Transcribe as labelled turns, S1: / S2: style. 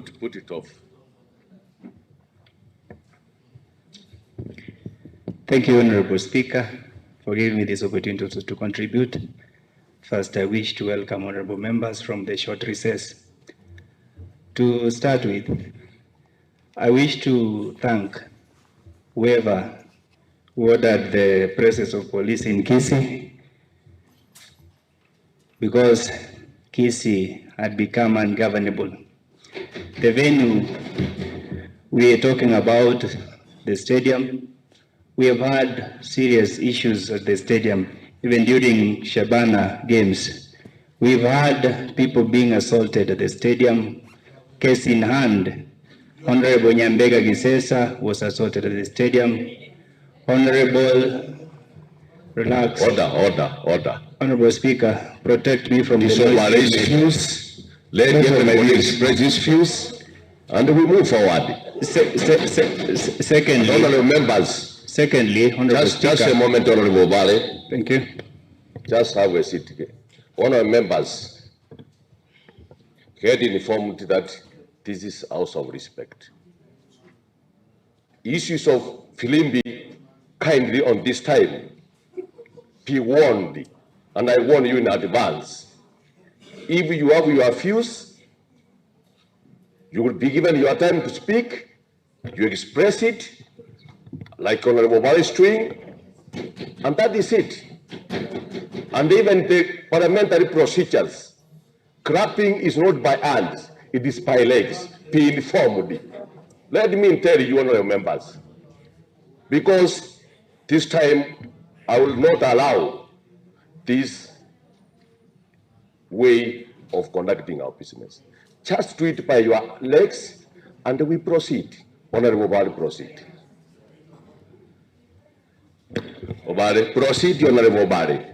S1: put it off.
S2: Thank you, Honorable Speaker, for giving me this opportunity to contribute. First, I wish to welcome honorable members from the short recess. To start with, I wish to thank whoever ordered the presence of police in Gusii, because Gusii had become ungovernable. The venue we are talking about, the stadium, we have had serious issues at the stadium, even during Shabana games. We've had people being assaulted at the stadium. Case in hand, Honorable Nyambega Gisesa was assaulted at the stadium. Honorable, relax.
S1: Order.
S2: Honorable Speaker, protect me from
S1: His
S2: the noise.
S1: Obare views. Let everybody express his views, and we move forward.
S2: Secondly,
S1: honorable members.
S2: Secondly, Honorable Speaker.
S1: Just a moment, Honorable Obare.
S2: Thank you.
S1: Just have a seat. Honorable members, get informed that this is house of respect. Issues of Filimbi kindly on this time. Be warned, and I warn you in advance. If you have your views, you will be given your time to speak. You express it, like Honorable Obare is doing, and that is it. And even the parliamentary procedures, clapping is not by hands, it is by legs. Be informed. Let me tell you, honorable members, because this time I will not allow this way of conducting our business. Just do it by your legs, and we proceed. Honorable Obare, proceed. Obare, proceed, Honorable Obare.